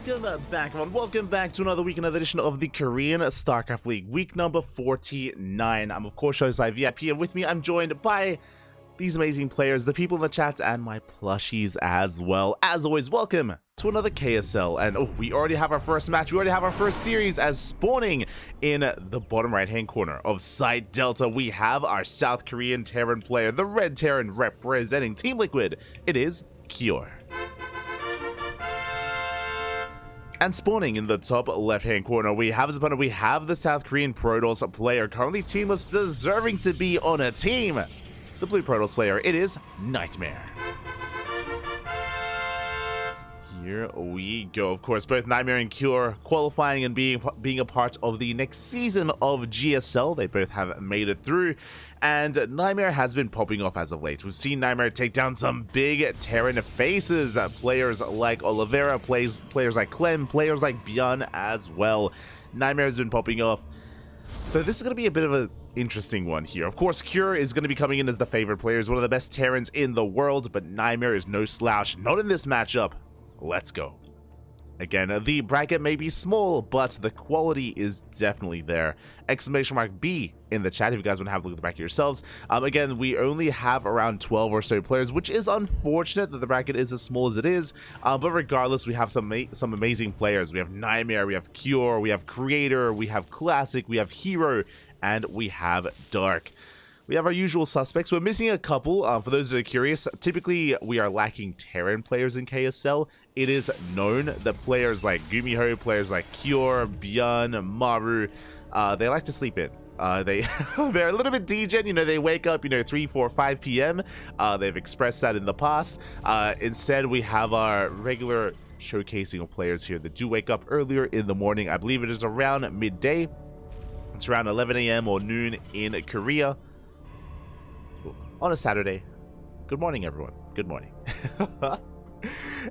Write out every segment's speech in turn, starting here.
Welcome back, everyone. Welcome back to another week, another edition of the Korean StarCraft League, week number 49. I'm, of course, Showside VIP, and with me, I'm joined by these amazing players, the people in the chat, and my plushies as well. As always, welcome to another KSL, and we already have our first match. We already have our first series as spawning in the bottom right-hand corner of Site Delta. We have our South Korean Terran player, the Red Terran representing Team Liquid. It is Cure. And spawning in the top left-hand corner, we have his opponent. We have the South Korean Protoss player, currently teamless, deserving to be on a team. The blue Protoss player, it is NightMare. Here we go. Of course, both NightMare and Cure qualifying and being a part of the next season of GSL. They both have made it through, and NightMare has been popping off as of late. We've seen NightMare take down some big Terran faces, players like Oliveira, players like Clem, players like Bjorn as well. NightMare has been popping off. So this is going to be a bit of an interesting one here. Of course, Cure is going to be coming in as the favorite player, is one of the best Terrans in the world, but NightMare is no slouch, not in this matchup. Let's go. Again, the bracket may be small, but the quality is definitely there. Exclamation mark B in the chat if you guys want to have a look at the bracket yourselves. Again, we only have around 12 or so players, which is unfortunate that the bracket is as small as it is. But regardless, we have some amazing players. We have NightMare, we have Cure, we have Creator, we have Classic, we have Hero, and we have Dark. We have our usual suspects. We're missing a couple. For those that are curious, typically we are lacking Terran players in KSL. It is known that players like Gumiho, players like Cure, Bjorn, Maru, they like to sleep in. They're a little bit degen, you know, they wake up, 3, 4, 5 p.m. They've expressed that in the past. Instead, we have our regular showcasing of players here that do wake up earlier in the morning. I believe it is around midday. It's around 11 a.m. or noon in Korea. On a Saturday. Good morning, everyone. Good morning.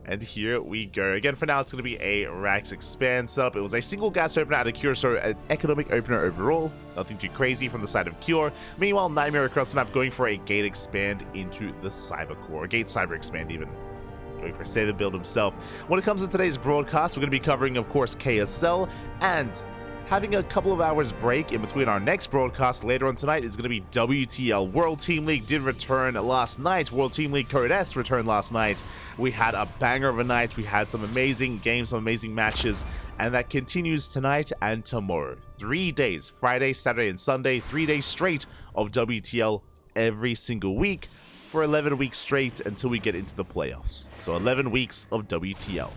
And here we go. Again, for now, it's going to be a Rax Expand sub. It was a single gas opener out of Cure, so an economic opener overall. Nothing too crazy from the side of Cure. Meanwhile, NightMare across the map going for a Gate Expand into the Cyber Core. Gate Cyber Expand even. Going for Say the Build himself. When it comes to today's broadcast, we're going to be covering, of course, KSL and having a couple of hours break in between our next broadcast later on tonight is going to be WTL. World Team League did return last night. World Team League Code S returned last night. We had a banger of a night. We had some amazing games, some amazing matches, and that continues tonight and tomorrow. 3 days, Friday, Saturday, and Sunday, 3 days straight of WTL every single week for 11 weeks straight until we get into the playoffs. So 11 weeks of WTL.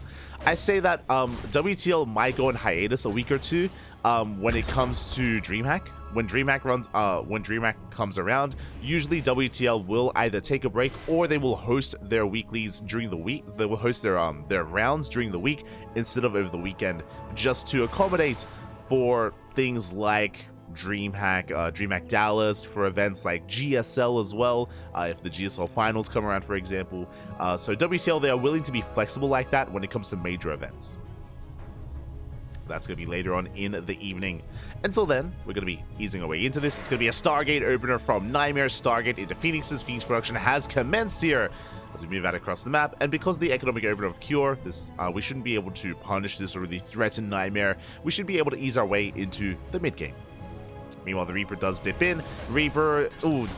I say that WTL might go on hiatus a week or two when it comes to DreamHack. When DreamHack comes around, usually WTL will either take a break or they will host their weeklies during the week. They will host their rounds during the week instead of over the weekend, just to accommodate for things like DreamHack Dallas, for events like GSL as well, if the GSL finals come around, for example. So WTL, they are willing to be flexible like that when it comes to major events. That's going to be later on in the evening. Until then, we're going to be easing our way into this. It's going to be a Stargate opener from NightMare. Stargate into Phoenix's. Phoenix production has commenced here as we move out across the map. And because the economic opener of Cure, we shouldn't be able to punish this or really threaten NightMare. We should be able to ease our way into the mid game. Meanwhile, the Reaper does dip in. Reaper,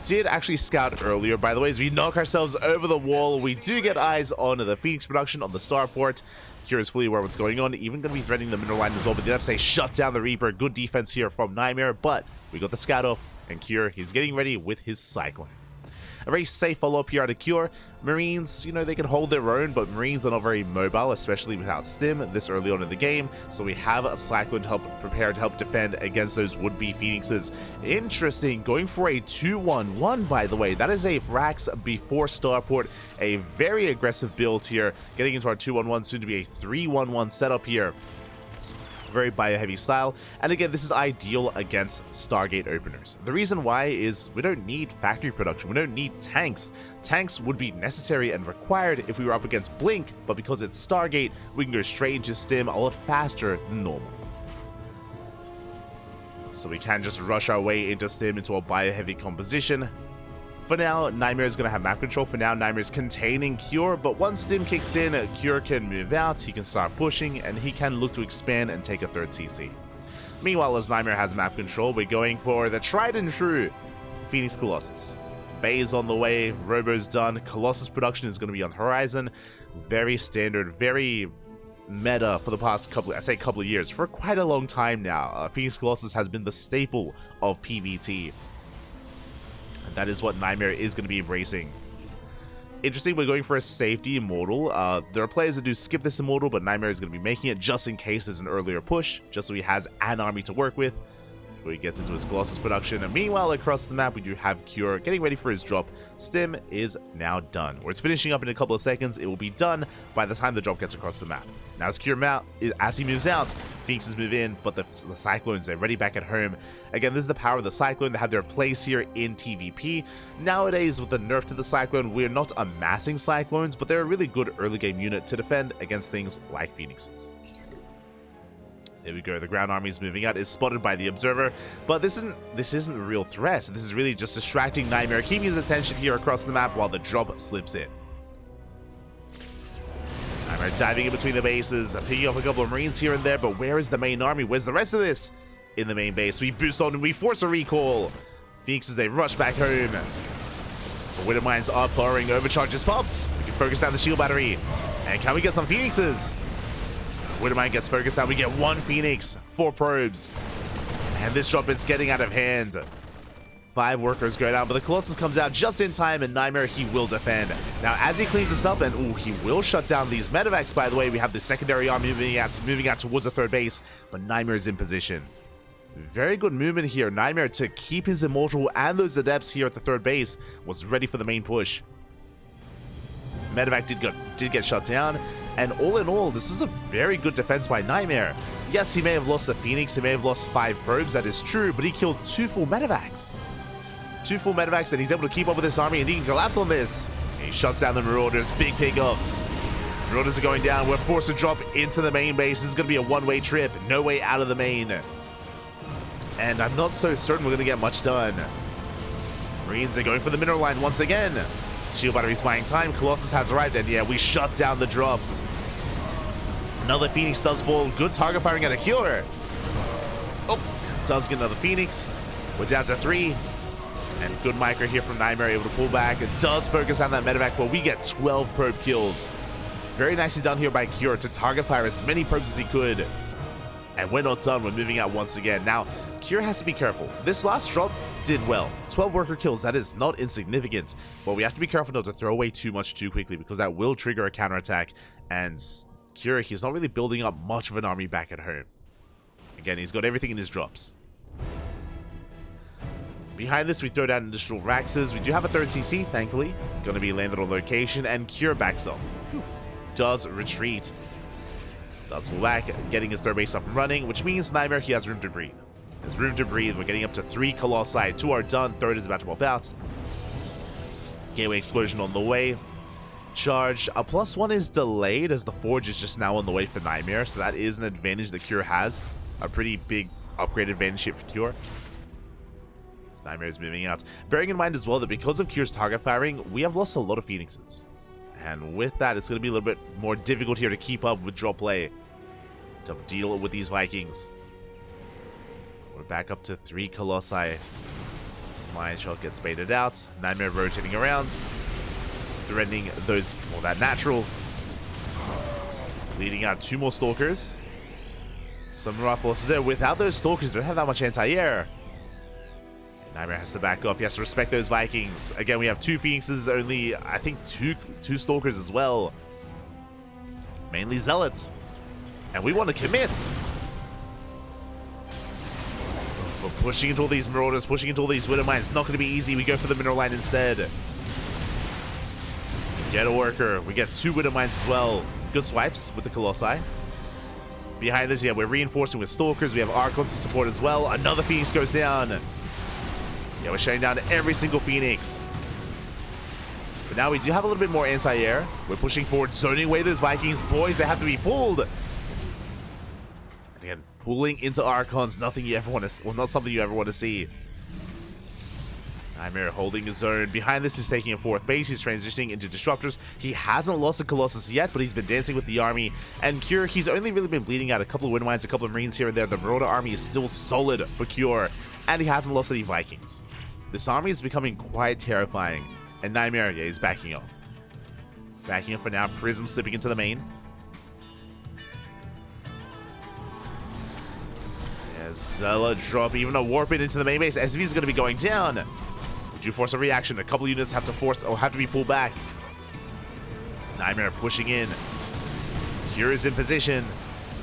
did actually scout earlier, by the way, as we knock ourselves over the wall. We do get eyes on the Phoenix production on the starport. Cure is fully aware of what's going on, even going to be threatening the middle line as well, but they have to say shut down the Reaper. Good defense here from NightMare, but we got the scout off, and Cure, he's getting ready with his Cyclone. A very safe follow-up here out of Cure. Marines, they can hold their own, but Marines are not very mobile, especially without stim this early on in the game. So we have a Cyclone to help prepare to help defend against those would-be Phoenixes. Interesting, going for a 2-1-1, by the way. That is a Rax before Starport. A very aggressive build here, getting into our 2-1-1, soon to be a 3-1-1 setup here. Very bio-heavy style, and again, this is ideal against Stargate openers. The reason why is we don't need factory production, we don't need tanks. Tanks would be necessary and required if we were up against Blink, but because it's Stargate, we can go straight into Stim a lot faster than normal. So we can just rush our way into Stim into a bio-heavy composition. For now, NightMare is going to have map control. For now, NightMare is containing Cure, but once Stim kicks in, Cure can move out, he can start pushing, and he can look to expand and take a third CC. Meanwhile, as NightMare has map control, we're going for the tried and true Phoenix Colossus. Bay's on the way, Robo's done, Colossus production is going to be on the horizon. Very standard, very meta for the past couple of years, for quite a long time now. Phoenix Colossus has been the staple of PvT. And that is what NightMare is going to be embracing. Interesting, we're going for a safety immortal. There are players that do skip this immortal, but NightMare is going to be making it just in case there's an earlier push, just so he has an army to work with before he gets into his Colossus production. And meanwhile, across the map, we do have Cure getting ready for his drop. Stim is now done, or it's finishing up in a couple of seconds. It will be done by the time the drop gets across the map. Now, as Cure as he moves out, Phoenixes move in, but the Cyclones, they're ready back at home. Again, this is the power of the Cyclone. They have their place here in TvP. Nowadays, with the nerf to the Cyclone, we're not amassing Cyclones, but they're a really good early game unit to defend against things like Phoenixes. There we go, the ground army is moving out, is spotted by the Observer, but this isn't a real threat. This is really just distracting NightMare, keeping his attention here across the map while the drop slips in. NightMare diving in between the bases, picking up a couple of Marines here and there, but where is the main army? Where's the rest of this? In the main base, we boost on and we force a recall. Phoenixes, they rush back home. The Widow Mines are powering, overcharge is popped. We can focus down the shield battery. And can we get some Phoenixes? Widowmine gets focused out. We get one Phoenix, 4 probes. And this drop is getting out of hand. 5 workers go down, but the Colossus comes out just in time, and NightMare, he will defend. Now, as he cleans this up, and he will shut down these medevacs, by the way. We have the secondary army moving out towards the third base, but NightMare is in position. Very good movement here. NightMare, to keep his Immortal and those Adepts here at the third base, was ready for the main push. Medevac did get shut down. And all in all, this was a very good defense by NightMare. Yes, he may have lost the Phoenix, he may have lost 5 probes, that is true, but he killed 2 full medevacs. 2 full medevacs, and he's able to keep up with this army, and he can collapse on this. He shuts down the Marauders, big pickoffs. Marauders are going down, we're forced to drop into the main base. This is going to be a one-way trip, no way out of the main. And I'm not so certain we're going to get much done. Marines, they're going for the mineral line once again. Shield battery's buying time. Colossus has arrived, and yeah, we shut down the drops. Another Phoenix does fall. Good target firing at a Cure. Oh, does get another Phoenix. We're down to 3. And good micro here from NightMare, able to pull back. It does focus on that medevac, but we get 12 probe kills. Very nicely done here by Cure to target fire as many probes as he could. And we're not done. We're moving out once again. Now, Cure has to be careful. This last drop did well. 12 worker kills, that is not insignificant. But we have to be careful not to throw away too much too quickly, because that will trigger a counterattack. And Cure, he's not really building up much of an army back at home. Again, he's got everything in his drops. Behind this, we throw down additional Raxes. We do have a third CC, thankfully. Going to be landed on location, and Cure backs up. Does retreat. Does pull back, getting his third base up and running, which means NightMare, he has room to breathe. There's room to breathe. We're getting up to 3 Colossi. 2 are done. Third is about to pop out. Gateway explosion on the way. Charge. A +1 is delayed, as the Forge is just now on the way for NightMare, so that is an advantage that Cure has. A pretty big upgrade advantage here for Cure. So NightMare is moving out. Bearing in mind as well that because of Cure's target firing, we have lost a lot of Phoenixes. And with that, it's going to be a little bit more difficult here to keep up with drop play, to deal with these Vikings. We're back up to 3 Colossi. Lion Shot gets baited out. NightMare rotating around, threatening those, well, that natural. Leading out 2 more Stalkers. Some Wrath losses there. Without those Stalkers, don't have that much anti-air. NightMare has to back off. He has to respect those Vikings. Again, we have 2 Phoenixes, only, I think, two Stalkers as well. Mainly Zealots. And we want to commit. We're pushing into all these Marauders, pushing into all these Widow Mines. Not going to be easy. We go for the mineral line instead. Get a worker. We get 2 Widow Mines as well. Good swipes with the Colossi. Behind this, yeah, we're reinforcing with Stalkers. We have Archons to support as well. Another Phoenix goes down. Yeah, we're shutting down every single Phoenix. But now we do have a little bit more anti-air. We're pushing forward, zoning away those Vikings. Boys, they have to be pulled. And again, pulling into Archons, nothing you ever want to, well, not something you ever want to see. NightMare holding his own. Behind this, he's taking a fourth base. He's transitioning into disruptors. He hasn't lost a Colossus yet, but he's been dancing with the army. And Cure, he's only really been bleeding out a couple of Windmines, a couple of Marines here and there. The Marauder army is still solid for Cure, and he hasn't lost any Vikings. This army is becoming quite terrifying, and NightMare, yeah, he's backing off. Backing off for now. Prism slipping into the main. Yeah, Zella drop, even a warp it into the main base. SV is going to be going down. Would you force a reaction? A couple units have to force or have to be pulled back. NightMare pushing in. Cure is in position.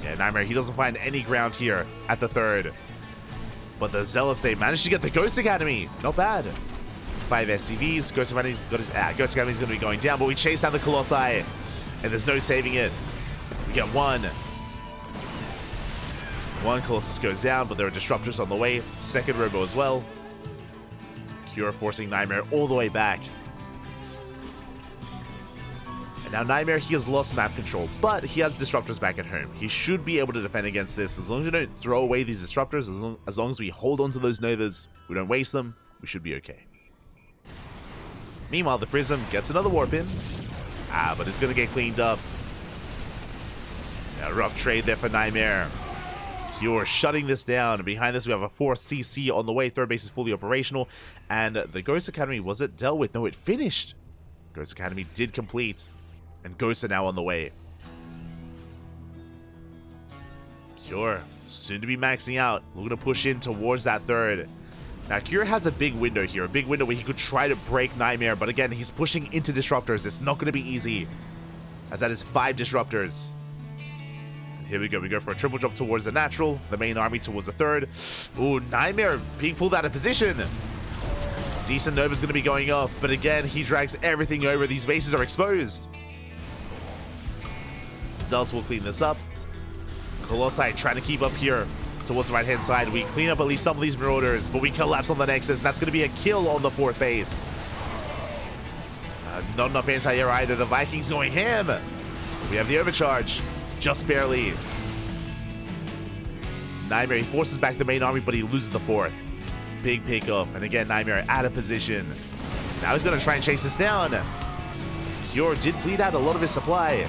Yeah, NightMare, he doesn't find any ground here at the third. But the Zealots, they managed to get the Ghost Academy. Not bad. 5 SCVs. Ghost Academy's going to be going down, but we chase down the Colossi, and there's no saving it. We get one. One Colossus goes down, but there are disruptors on the way. Second Robo as well. Cure forcing NightMare all the way back. And now NightMare, he has lost map control, but he has disruptors back at home. He should be able to defend against this. As long as we don't throw away these disruptors, as long as we hold on to those Novas, we don't waste them, we should be okay. Meanwhile, the Prism gets another warp in. But it's going to get cleaned up. A rough trade there for NightMare. Cure shutting this down. And behind this, we have a forced CC on the way. Third base is fully operational. And the Ghost Academy, was it dealt with? No, it finished. Ghost Academy did complete. And Ghosts are now on the way. Cure, soon to be maxing out. We're going to push in towards that third. Now, Cure has a big window here. A big window where he could try to break NightMare. But again, he's pushing into disruptors. It's not going to be easy. As that is 5 disruptors. Here we go. We go for a triple jump towards the natural. The main army towards the third. Ooh, NightMare being pulled out of position. Decent Nova's going to be going off. But again, he drags everything over. These bases are exposed. Zealots will clean this up. Colossi trying to keep up here towards the right-hand side. We clean up at least some of these Marauders, but we collapse on the Nexus. And that's going to be a kill on the fourth base. Not enough anti-air either. The Vikings going ham. We have the overcharge. Just barely. NightMare, he forces back the main army, but he loses the fourth. Big pick-off. And again, NightMare out of position. Now he's going to try and chase this down. Cure did bleed out a lot of his supply.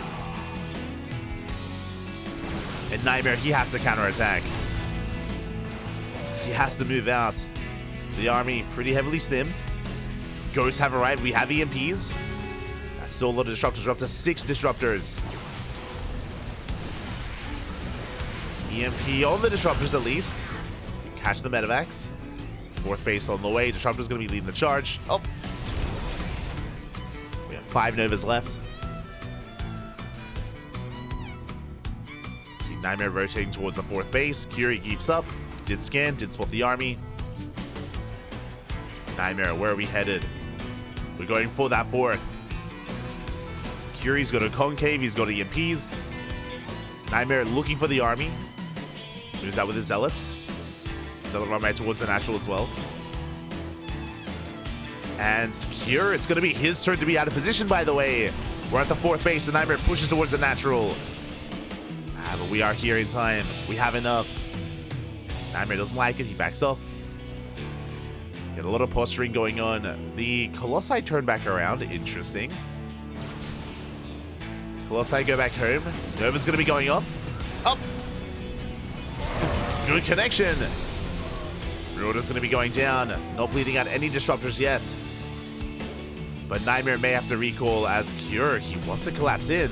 And NightMare, he has to counterattack. He has to move out. The army pretty heavily stimmed. Ghosts have arrived. We have EMPs. That's still a lot of disruptors. We're up to 6 disruptors. EMP on the disruptors at least. Catch the medevacs. Fourth base on the way. Disruptor's going to be leading the charge. Oh. We have 5 Novas left. See NightMare rotating towards the fourth base. Curie keeps up. Did scan. Did spot the army. NightMare, where are we headed? We're going for that fourth. Curie's got a concave. He's got EMPs. NightMare looking for the army. Moves out with his Zealots. Zealot run right towards the natural as well. And Cure, it's going to be his turn to be out of position, by the way. We're at the fourth base, and NightMare pushes towards the natural. But we are here in time. We have enough. NightMare doesn't like it. He backs off. Got a lot of posturing going on. The Colossi turn back around. Interesting. Colossi go back home. Nova's going to be going up. Up! Good connection. Marauder's going to be going down. Not bleeding out any disruptors yet. But NightMare may have to recall as Cure. He wants to collapse in.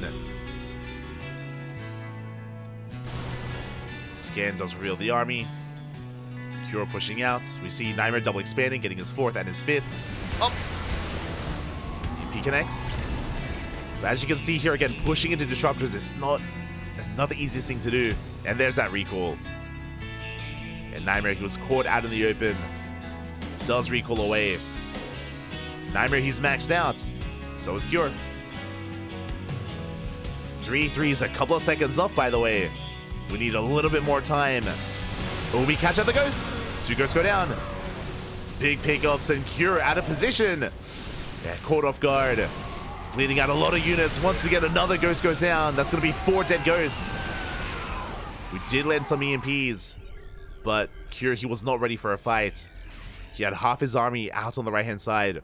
Scan does reveal the army. Cure pushing out. We see NightMare double expanding, getting his 4th and his 5th. Up! EP connects. But as you can see here again, pushing into disruptors is not the easiest thing to do. And there's that recall. And NightMare, he was caught out in the open. Does recall away. NightMare, he's maxed out. So is Cure. 3-3 is a couple of seconds off, by the way. We need a little bit more time. Will we catch up the Ghosts? 2 Ghosts go down. Big pickups and Cure out of position. Yeah, caught off guard. Bleeding out a lot of units. Once again, another Ghost goes down. That's going to be 4 dead Ghosts. We did land some EMPs, but Cure, he was not ready for a fight. He had half his army out on the right-hand side.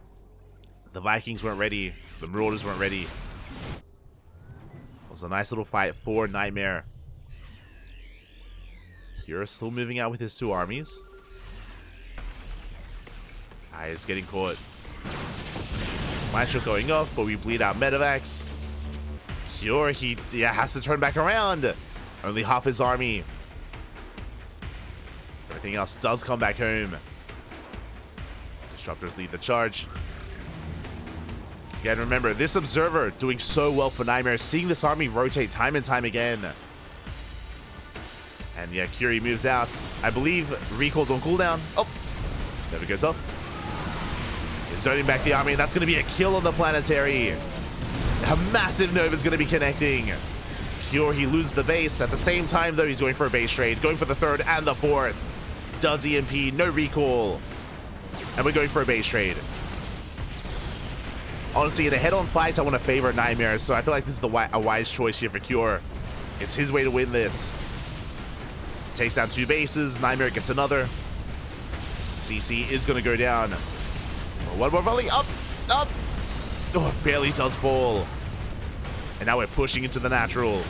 The Vikings weren't ready. The Marauders weren't ready. It was a nice little fight for NightMare. Kira still moving out with his 2 armies. He's getting caught. Mind Shield going off, but we bleed out Medivacs. Cure, he has to turn back around. Only half his army. Everything else does come back home. Disruptors lead the charge. Again, remember, this Observer doing so well for NightMare, seeing this army rotate time and time again. And yeah, Curie moves out. I believe recall's on cooldown. Oh, never goes off. He's zoning back the army, and that's going to be a kill on the planetary. A massive Nova's going to be connecting. Cure, he loses the base. At the same time, though, he's going for a base trade. Going for the 3rd and the 4th. Does EMP, no recall. And we're going for a base trade. Honestly, in a head-on fight, I want to favor NightMare, so I feel like this is a wise choice here for Cure. It's his way to win this. Takes down 2 bases. NightMare gets another. CC is going to go down. One more volley. Up! Up! Oh, it barely does fall. And now we're pushing into the natural.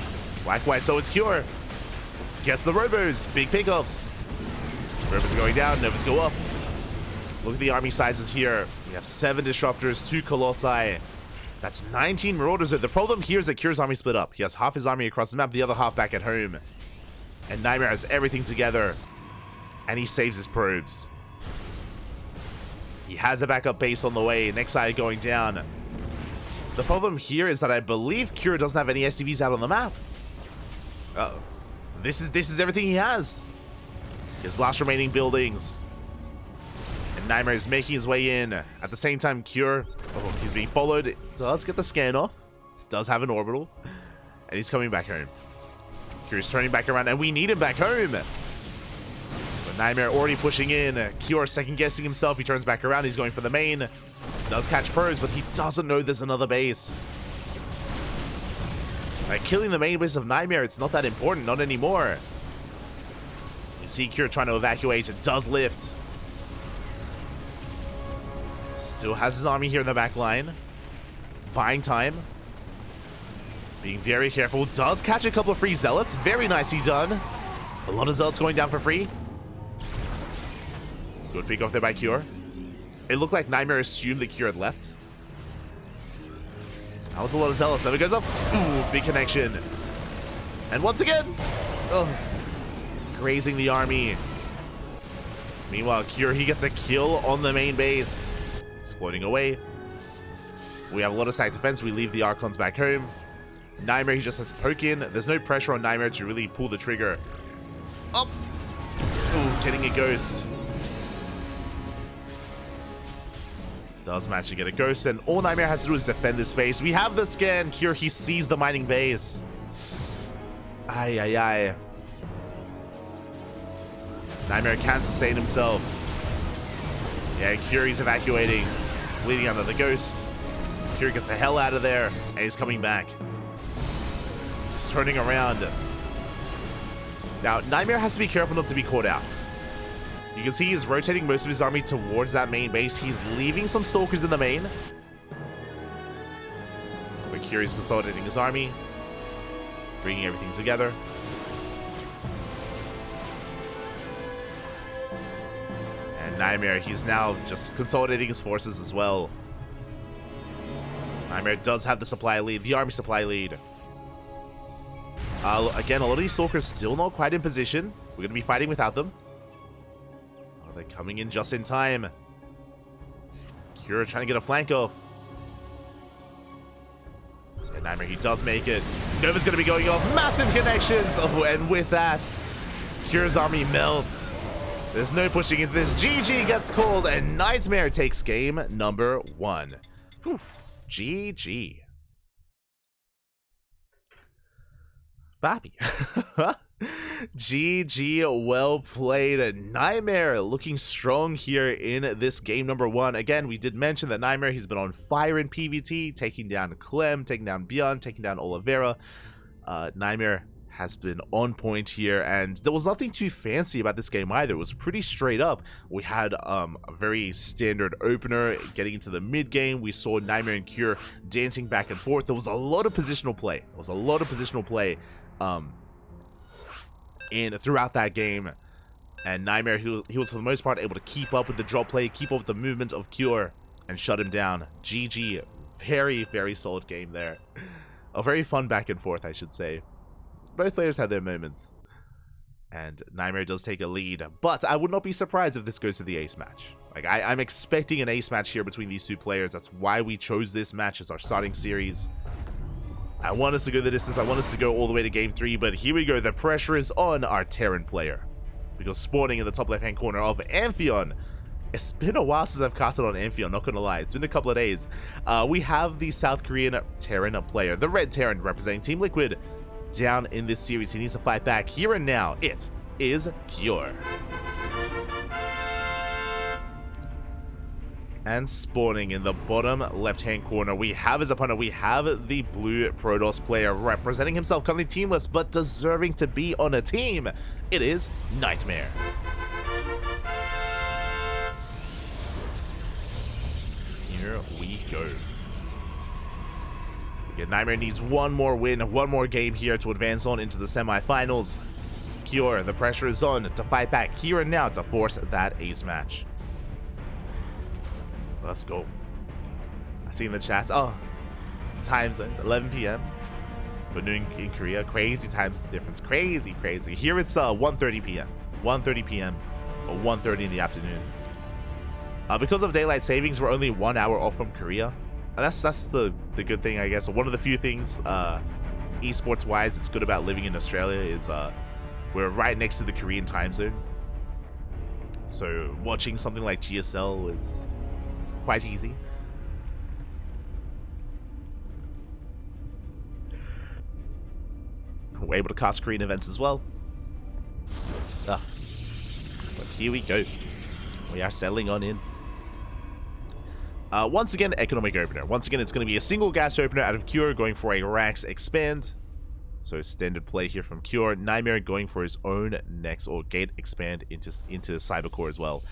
Likewise, so it's Cure. Gets the Robos. Big pickups. Robos are going down. Novas go up. Look at the army sizes here. We have 7 Disruptors, 2 Colossi. That's 19 Marauders. The problem here is that Cure's army split up. He has half his army across the map, the other half back at home. And NightMare has everything together. And he saves his probes. He has a backup base on the way. Next side going down. The problem here is that I believe Cure doesn't have any SCVs out on the map. Uh-oh. This is everything he has. His last remaining buildings. And NightMare is making his way in. At the same time, Cure, he's being followed. Does get the scan off. Does have an orbital. And he's coming back home. Cure's turning back around, and we need him back home. But NightMare already pushing in. Cure second guessing himself. He turns back around. He's going for the main. Does catch pros, but he doesn't know there's another base. Like, killing the main base of NightMare, it's not that important. Not anymore. You see Cure trying to evacuate. It does lift. Still has his army here in the back line. Buying time. Being very careful. Does catch a couple of free Zealots. Very nicely done. A lot of Zealots going down for free. Good pick off there by Cure. It looked like NightMare assumed that Cure had left. That was a lot of Zealots. Never goes up. Ooh, big connection. And once again, grazing the army. Meanwhile, Cure, he gets a kill on the main base. He's floating away. We have a lot of stack defense. We leave the Archons back home. NightMare, he just has to poke in. There's no pressure on NightMare to really pull the trigger. Up. Ooh, getting a ghost. Does manage to get a ghost, and all NightMare has to do is defend this base. We have the scan. Cure, he sees the mining base. Ay, ay, ay. NightMare can't sustain himself. Yeah, Cure, he's evacuating. Bleeding under the ghost. Cure gets the hell out of there, and he's coming back. He's turning around. Now, NightMare has to be careful not to be caught out. You can see he's rotating most of his army towards that main base. He's leaving some Stalkers in the main. But Curie's consolidating his army. Bringing everything together. And NightMare, he's now just consolidating his forces as well. NightMare does have the supply lead, the army supply lead. Again, a lot of these Stalkers still not quite in position. We're going to be fighting without them. They're coming in just in time. Cure trying to get a flank off. And NightMare, he does make it. Nova's going to be going off. Massive connections. Oh, and with that, Cure's army melts. There's no pushing into this. GG gets called, and NightMare takes game number 1. Whew. GG. Bobby. GG, well played. NightMare looking strong here in this game number 1. Again, we did mention that NightMare, he's been on fire in PvT, taking down Clem, taking down Beyond, taking down Oliveira. NightMare has been on point here, and there was nothing too fancy about this game either. It was pretty straight up. We had a very standard opener. Getting into the mid game, we saw NightMare and Cure dancing back and forth. There was a lot of positional play. Throughout that game, and NightMare, he was for the most part able to keep up with the drop play, keep up with the movement of Cure, and shut him down. GG. Very, very solid game there. A very fun back and forth, I should say. Both players had their moments, and NightMare does take a lead, but I would not be surprised if this goes to the ace match. Like, I'm expecting an ace match here between these two players. That's why we chose this match as our starting series. I want us to go the distance. I want us to go all the way to game 3, but here we go. The pressure is on our Terran player, because spawning in the top left-hand corner of Amphion. It's been a while since I've casted on Amphion, not gonna lie. It's been a couple of days. We have the South Korean Terran player, the Red Terran, representing Team Liquid, down in this series. He needs to fight back here and now. It is Cure. And spawning in the bottom left-hand corner, we have his opponent. We have the blue Protoss player representing himself, currently teamless, but deserving to be on a team. It is NightMare. Here we go. Yeah, NightMare needs one more win, one more game here to advance on into the semifinals. Cure, the pressure is on to fight back here and now to force that ace match. Let's go. I see in the chats, oh, time zones, 11 p.m. But in Korea, crazy times difference, crazy. Here it's 1:30 p.m. 1:30 p.m. or 1:30 in the afternoon. Because of daylight savings, we're only 1 hour off from Korea. That's the good thing, I guess. One of the few things esports wise it's good about living in Australia is we're right next to the Korean time zone. So watching something like GSL is quite easy. We're able to cast Korean events as well. But here we go. We are settling on in. Once again, economic opener. Once again, it's going to be a single gas opener out of Cure, going for a Rax expand. So standard play here from Cure. NightMare going for his own next or gate expand into Cybercore as well.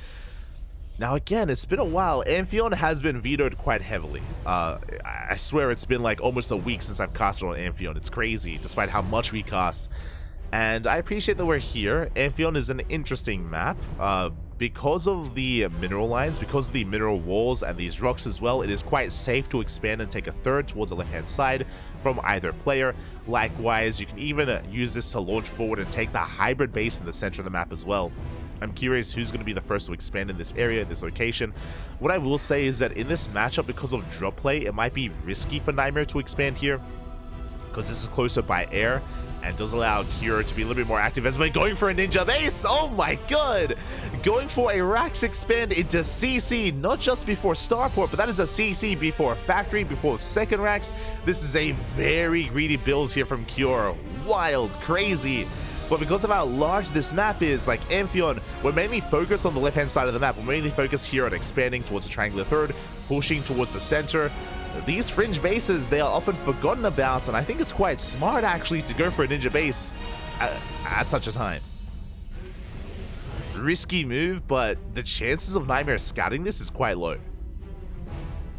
Now again, it's been a while. Amphion has been vetoed quite heavily. I swear it's been like almost a week since I've casted on Amphion. It's crazy, despite how much we cast. And I appreciate that we're here. Amphion is an interesting map. Because of the mineral lines, because of the mineral walls and these rocks as well, it is quite safe to expand and take a third towards the left-hand side from either player. Likewise, you can even use this to launch forward and take the hybrid base in the center of the map as well. I'm curious who's going to be the first to expand in this area, this location. What I will say is that in this matchup, because of drop play, it might be risky for NightMare to expand here, because this is closer by air and does allow Cure to be a little bit more active as we're going for a ninja base. Oh my god! Going for a Rax expand into CC, not just before Starport, but that is a CC before Factory, before second Rax. This is a very greedy build here from Cure. Wild, crazy. But because of how large this map is, like Amphion, we're mainly focused on the left-hand side of the map. We're mainly focused here on expanding towards the triangular third, pushing towards the center. These fringe bases, they are often forgotten about, and I think it's quite smart actually to go for a ninja base at such a time. Risky move, but the chances of NightMare scouting this is quite low.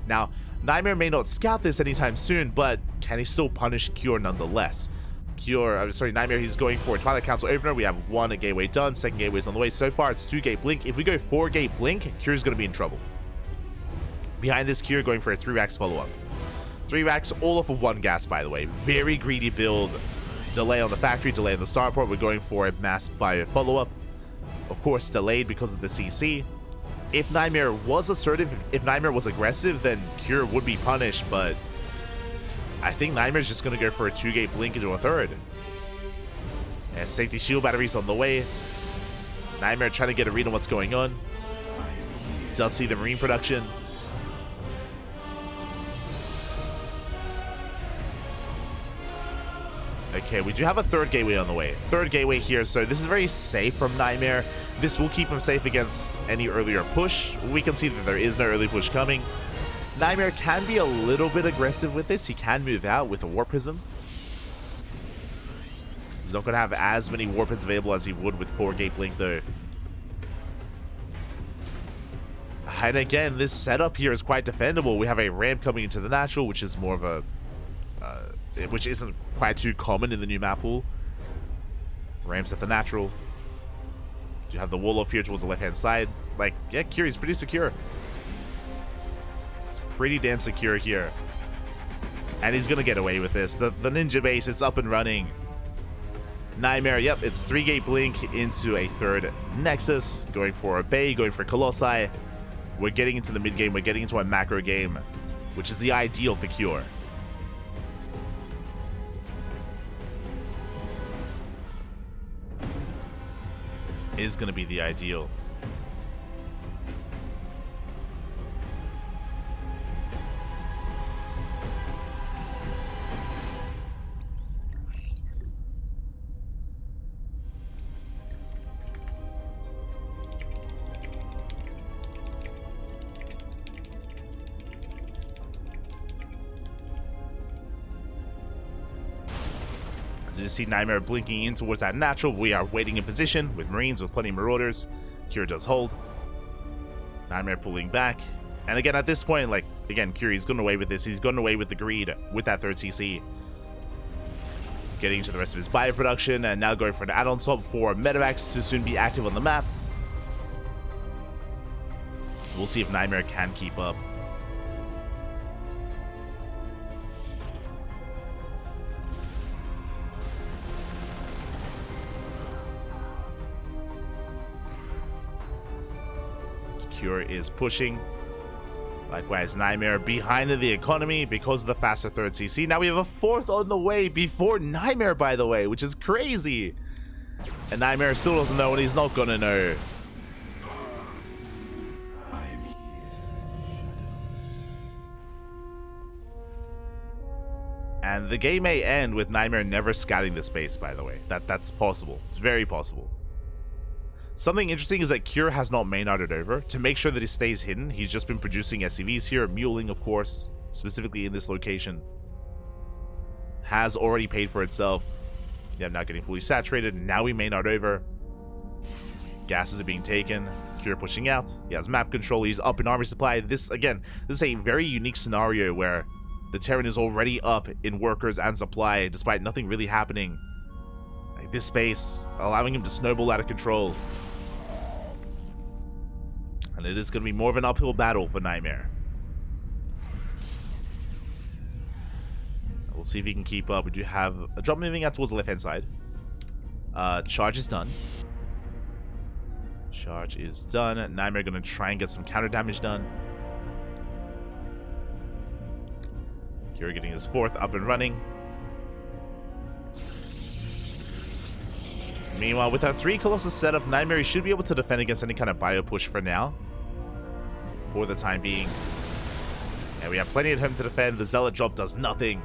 Now, NightMare may not scout this anytime soon, but can he still punish Cure nonetheless? NightMare, he's going for a Twilight Council opener. We have one gateway done, second gateway is on the way. So far, it's 2-gate blink. If we go 4-gate blink, Cure's going to be in trouble. Behind this, Cure going for a 3-Rax follow-up. 3-Rax, all off of 1 gas, by the way. Very greedy build. Delay on the factory, delay on the starport. We're going for a mass bio follow-up. Of course, delayed because of the CC. If NightMare was assertive, if NightMare was aggressive, then Cure would be punished, but I think NightMare's just going to go for a 2-gate blink into a third. And safety shield batteries on the way. NightMare trying to get a read on what's going on. Does see the marine production. Okay, we do have a 3rd gateway on the way. 3rd gateway here, so this is very safe from NightMare. This will keep him safe against any earlier push. We can see that there is no early push coming. NightMare can be a little bit aggressive with this. He can move out with a Warp Prism. not going to have as many weapons available as he would with 4-gate blink, though. And again, this setup here is quite defendable. We have a ramp coming into the natural, which is more of a... which isn't quite too common in the new map pool. Ramps at the natural. You have the wall of here towards the left-hand side. Like, yeah, Kiri's pretty secure. It's pretty damn secure here. And he's going to get away with this. The ninja base, it's up and running. NightMare, yep, it's 3-gate blink into a 3rd Nexus. Going for a Bay, going for Colossi. We're getting into the mid-game. We're getting into a macro game, which is the ideal for Cure. Is going to be the ideal. As you see NightMare blinking in towards that natural, we are waiting in position with Marines, with plenty of Marauders. Kira does hold. NightMare pulling back. And again, at this point, like, again, Kiri's gone away with this. He's gone away with the greed with that 3rd CC. Getting into the rest of his bio production, and now going for an add-on swap for Medivacs to soon be active on the map. We'll see if NightMare can keep up. Cure is pushing. Likewise, NightMare behind in the economy because of the faster 3rd CC. Now we have a 4th on the way before NightMare, by the way, which is crazy. And NightMare still doesn't know, and he's not gonna know. And the game may end with NightMare never scouting the space, by the way. That's possible. It's very possible. Something interesting is that Cure has not main arted over. To make sure that he stays hidden, he's just been producing SCVs here, muling, of course, specifically in this location. Has already paid for itself. Yeah, not getting fully saturated. Now we main art over. Gases are being taken. Cure pushing out. He has map control. He's up in army supply. This, again, this is a very unique scenario where the Terran is already up in workers and supply, despite nothing really happening. Like this space, allowing him to snowball out of control. And it is going to be more of an uphill battle for NightMare. We'll see if he can keep up. We do have a drop moving out towards the left-hand side. Charge is done. Charge is done. NightMare going to try and get some counter damage done. Kira getting his 4th up and running. Meanwhile, with our 3 Colossus setup, NightMare should be able to defend against any kind of bio push for now. For the time being. And we have plenty at home to defend. The Zealot drop does nothing.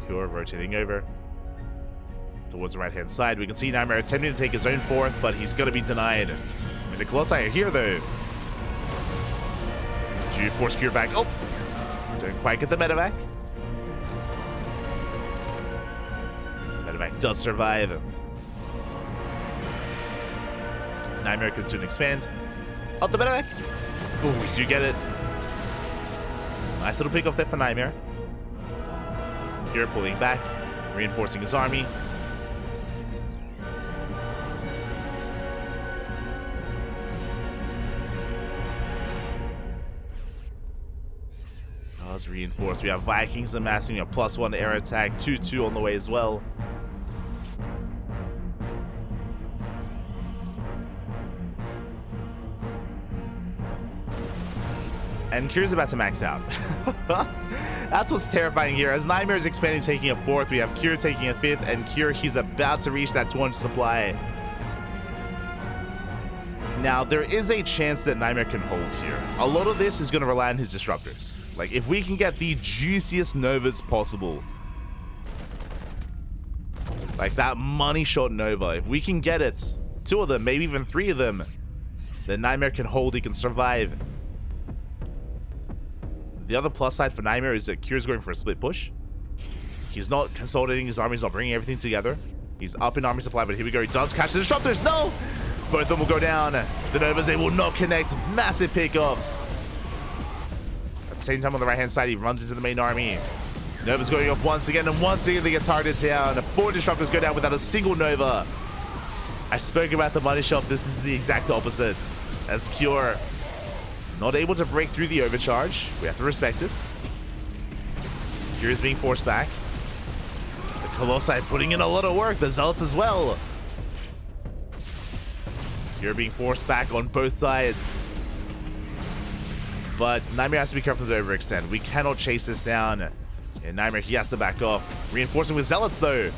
Cure rotating over towards the right-hand side. We can see NightMare attempting to take his own 4th, but he's going to be denied. I mean, the Colossi are here, though. Do you force Cure back? Oh! Don't quite get the medevac. Medevac does survive. NightMare can soon expand. Oh, the medevac! Oh, we do get it. Nice little pick off there for NightMare. Cure pulling back, reinforcing his army. Does reinforce. We have Vikings amassing a +1 air attack, 2-2 on the way as well. And Cure's about to max out. That's what's terrifying here. As NightMare is expanding, taking a 4th, we have Cure taking a 5th, and Cure, he's about to reach that 200 supply. Now, there is a chance that NightMare can hold here. A lot of this is going to rely on his disruptors. Like, if we can get the juiciest Novas possible, like that money shot Nova, if we can get it, 2 of them, maybe even 3 of them, then NightMare can hold, he can survive. The other plus side for NightMare is that Kyo's going for a split push. He's not consolidating his army. He's not bringing everything together. He's up in army supply, but here we go. He does catch the disruptors. No! Both of them will go down. The Novas, they will not connect. Massive pickoffs. At the same time, on the right-hand side, he runs into the main army. Nova's going off once again, and once again they get targeted down. 4 disruptors go down without a single Nova. I spoke about the money shop. This is the exact opposite. As Cure not able to break through the overcharge. We have to respect it. Cure is being forced back. The Colossi putting in a lot of work. The Zealots as well. Cure being forced back on both sides. But NightMare has to be careful to overextend. We cannot chase this down. And NightMare, he has to back off. Reinforcing with Zealots, though.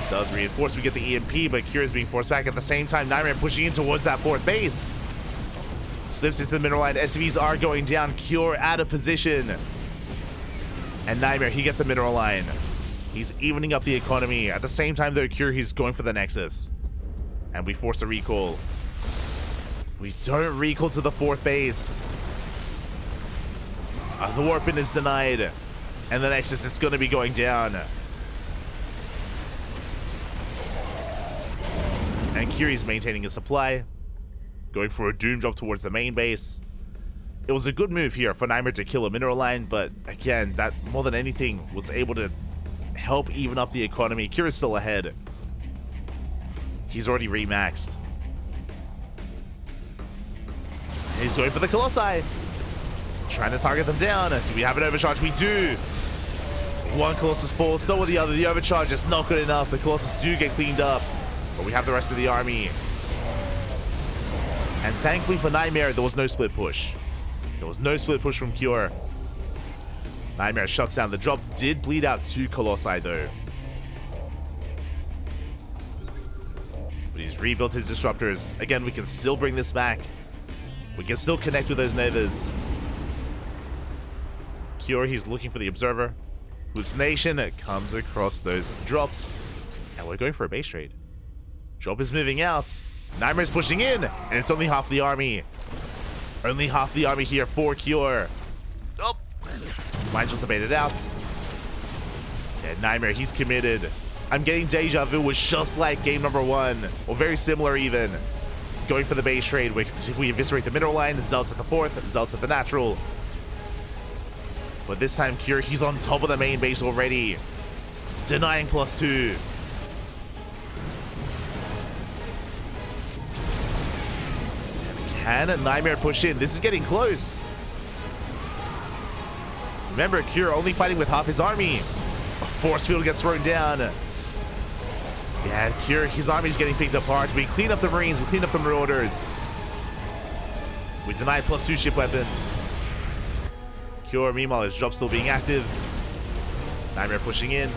Does reinforce. We get the EMP, but Cure is being forced back. At the same time, NightMare pushing in towards that 4th base. Slips into the middle line. SCVs are going down. Cure out of position. And NightMare, he gets a mineral line. He's evening up the economy. At the same time, though, Cure, he's going for the Nexus. And we force a recall. We don't recall to the 4th base. The Warpin is denied. And the Nexus is going to be going down. And Kiri's maintaining his supply. Going for a Doom drop towards the main base. It was a good move here for NightMare to kill a mineral line, but again, that more than anything was able to help even up the economy. Kira's still ahead. He's already remaxed. He's going for the Colossi. Trying to target them down. Do we have an overcharge? We do. One Colossus falls, so will the other. The overcharge is not good enough. The Colossus do get cleaned up, but we have the rest of the army. And thankfully for NightMare, there was no split push. There was no split push from Cure. NightMare shuts down. The drop did bleed out 2 Colossi, though. But he's rebuilt his disruptors. Again, we can still bring this back. We can still connect with those Novas. Cure, he's looking for the Observer. Hallucination comes across those drops. And we're going for a base trade. Drop is moving out. NightMare's pushing in. And it's only half the army. Only half the army here for Cure. Oh! Mind Shield's baited out. And NightMare, he's committed. I'm getting deja vu was just like game number 1. Or very similar even. Going for the base trade. We eviscerate the mineral line. Zealots at the 4th. Zealots at the natural. But this time Cure, he's on top of the main base already. Denying +2. Can NightMare push in? This is getting close. Remember, Cure only fighting with half his army. A force field gets thrown down. Yeah, Cure, his army's getting picked apart. We clean up the Marines, we clean up the Marauders. We deny +2 ship weapons. Cure, meanwhile, his drop still being active. NightMare pushing in.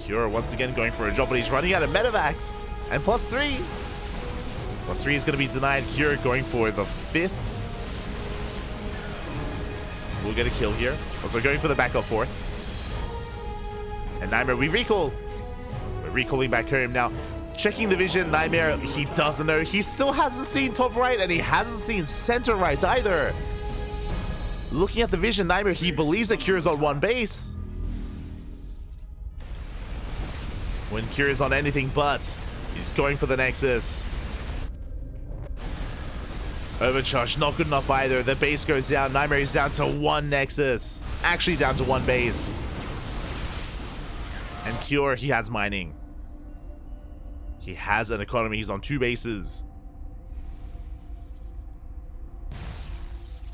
Cure once again going for a drop, but he's running out of medevacs. And +3. +3 is going to be denied. Cure going for the 5th. We'll get a kill here. Also going for the backup 4th. And NightMare, we recall. We're recalling back home now. Checking the vision, NightMare, he doesn't know. He still hasn't seen top right, and he hasn't seen center right either. Looking at the vision, NightMare, he believes that Cure is on 1 base. When Cure is on anything but, he's going for the Nexus. Overcharge, not good enough either. The base goes down. NightMare is down to 1 Nexus. Actually down to 1 base. And Cure, he has mining. He has an economy. He's on 2 bases.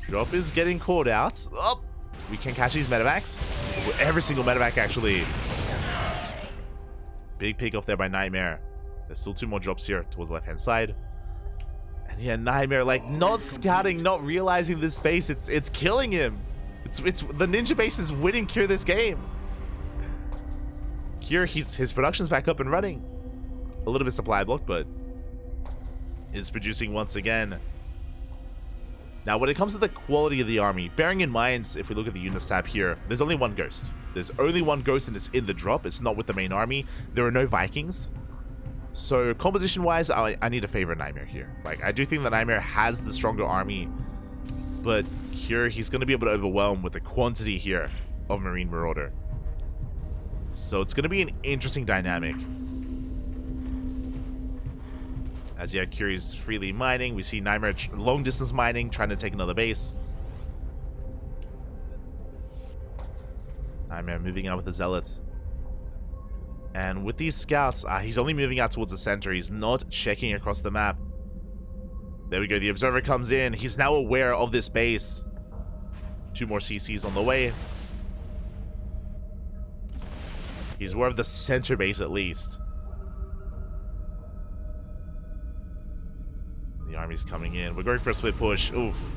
Drop is getting called out. Oh, we can catch these medevacs. Every single medevac, actually. Big pick off there by NightMare. There's still 2 more drops here towards the left-hand side. And yeah, NightMare, like, not scouting, not realizing this base, it's killing him. It's the ninja base is winning Cure this game. Cure, his production's back up and running. A little bit supply blocked, but is producing once again. Now, when it comes to the quality of the army, bearing in mind, if we look at the units tab here, there's only 1 ghost. There's only 1 ghost and it's in the drop. It's not with the main army. There are no Vikings. So composition-wise, I need to favor NightMare here. Like, I do think that NightMare has the stronger army, but here he's going to be able to overwhelm with the quantity here of Marine Marauder. So it's going to be an interesting dynamic. As you have Curie's freely mining, we see NightMare long distance mining, trying to take another base. NightMare moving out with the Zealots. And with these scouts, he's only moving out towards the center. He's not checking across the map. There we go. The observer comes in. He's now aware of this base. 2 more CCs on the way. He's aware of the center base at least. The army's coming in. We're going for a split push. Oof.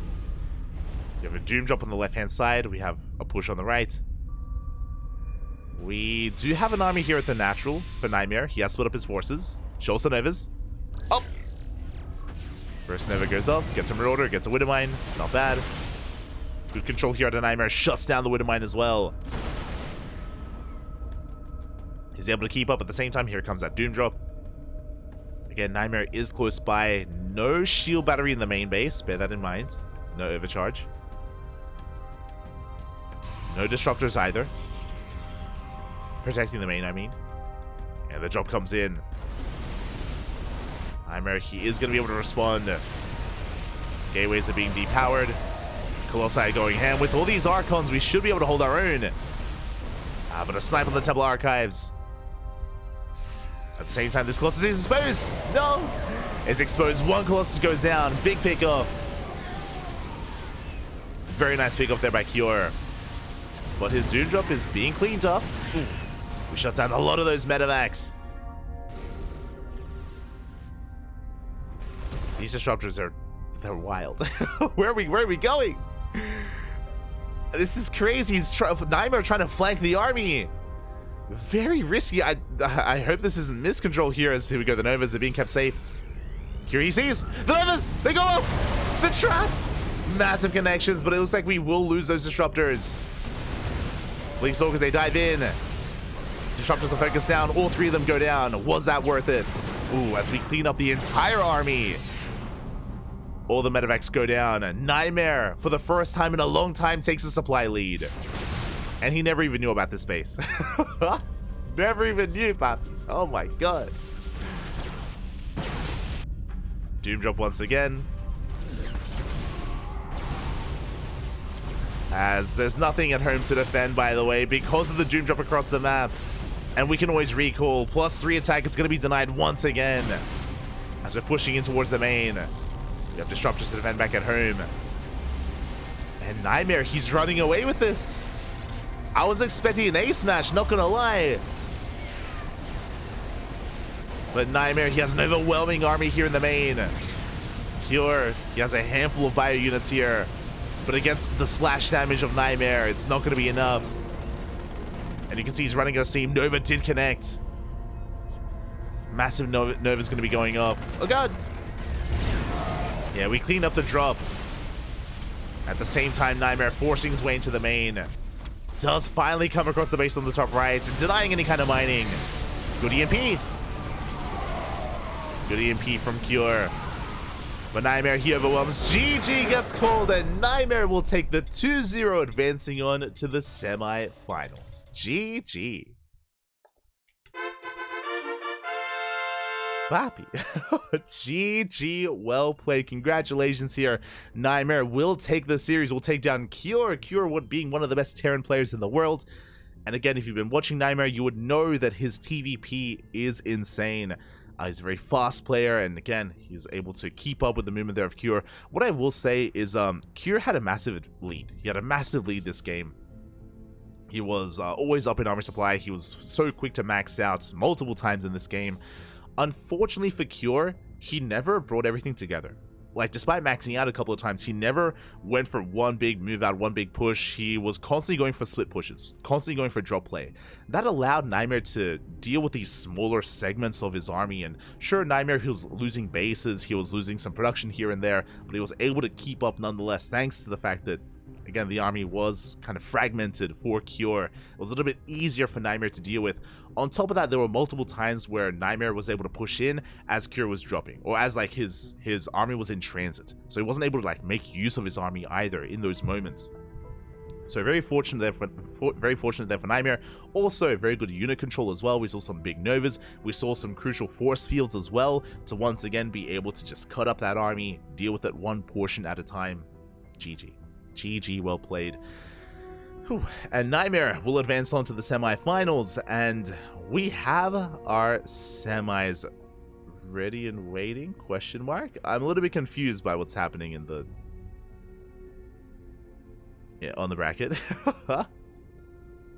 We have a doom drop on the left-hand side. We have a push on the right. We do have an army here at the natural for NightMare. He has split up his forces. Shows the Novas. Oh! First Nova goes off. Gets a Marauder. Gets a Widowmine. Not bad. Good control here at the NightMare. Shuts down the Widowmine as well. He's able to keep up. At the same time, here comes that Doom Drop. Again, NightMare is close by. No shield battery in the main base. Bear that in mind. No overcharge. No disruptors either. Protecting the main, I mean. And the drop comes in. NightMare, he is going to be able to respond. Gateways are being depowered. Colossi going ham. With all these Archons, we should be able to hold our own. But a snipe on the Temple Archives. At the same time, this Colossus is exposed. No! It's exposed. One Colossus goes down. Big pick off. Very nice pick off there by Cure. But his Doom Drop is being cleaned up. Ooh. We shut down a lot of those medevacs. These disruptors they're wild. Where are we going? This is crazy. NightMare trying to flank the army. Very risky. I hope this isn't miscontrol here. As here we go. The Novas are being kept safe. Curie sees the Novas. They go off. The trap. Massive connections, but it looks like we will lose those disruptors. Blink Stalkers, they dive in. Disruptors are focused down. All 3 of them go down. Was that worth it? Ooh, as we clean up the entire army. All the medevacs go down. NightMare, for the first time in a long time, takes a supply lead. And he never even knew about this base. Never even knew about it. Oh my god. Doom Drop once again. As there's nothing at home to defend, by the way, because of the Doom Drop across the map. And we can always recall. +3 attack, it's going to be denied once again. As we're pushing in towards the main. We have disruptors to defend back at home. And NightMare, he's running away with this. I was expecting an ace match, not going to lie. But NightMare, he has an overwhelming army here in the main. Cure, he has a handful of bio units here. But against the splash damage of NightMare, it's not going to be enough. And you can see he's running a team. Nova did connect. Massive Nova's going to be going off. Oh god. Yeah, we cleaned up the drop. At the same time, NightMare forcing his way into the main. Does finally come across the base on the top right, denying any kind of mining. Good EMP. Good EMP from Cure. But NightMare, he overwhelms. GG gets called, and NightMare will take the 2-0, advancing on to the semi-finals. GG. Clappy. GG, well played. Congratulations here. NightMare will take the series. Will take down Cure. Cure being one of the best Terran players in the world. And again, if you've been watching NightMare, you would know that his TvP is insane. He's a very fast player, and again, he's able to keep up with the movement there of Cure. What I will say is Cure had a massive lead. He had a massive lead this game. He was always up in armor supply. He was so quick to max out multiple times in this game. Unfortunately for Cure, he never brought everything together. Like, despite maxing out a couple of times, he never went for one big move out, one big push. He was constantly going for split pushes, constantly going for drop play. That allowed NightMare to deal with these smaller segments of his army. And sure, NightMare, he was losing bases, he was losing some production here and there, but he was able to keep up nonetheless, thanks to the fact that again, the army was kind of fragmented for Cure. It was a little bit easier for NightMare to deal with. On top of that, there were multiple times where NightMare was able to push in as Cure was dropping, or as like his army was in transit. So he wasn't able to like make use of his army either in those moments. So very fortunate there for NightMare. Also very good unit control as well. We saw some big novas. We saw some crucial force fields as well to once again be able to just cut up that army, deal with it one portion at a time. GG. GG, well played. Whew. And NightMare will advance on to the semi-finals, and we have our semis ready and waiting? Question mark? I'm a little bit confused by what's happening in the... yeah, on the bracket.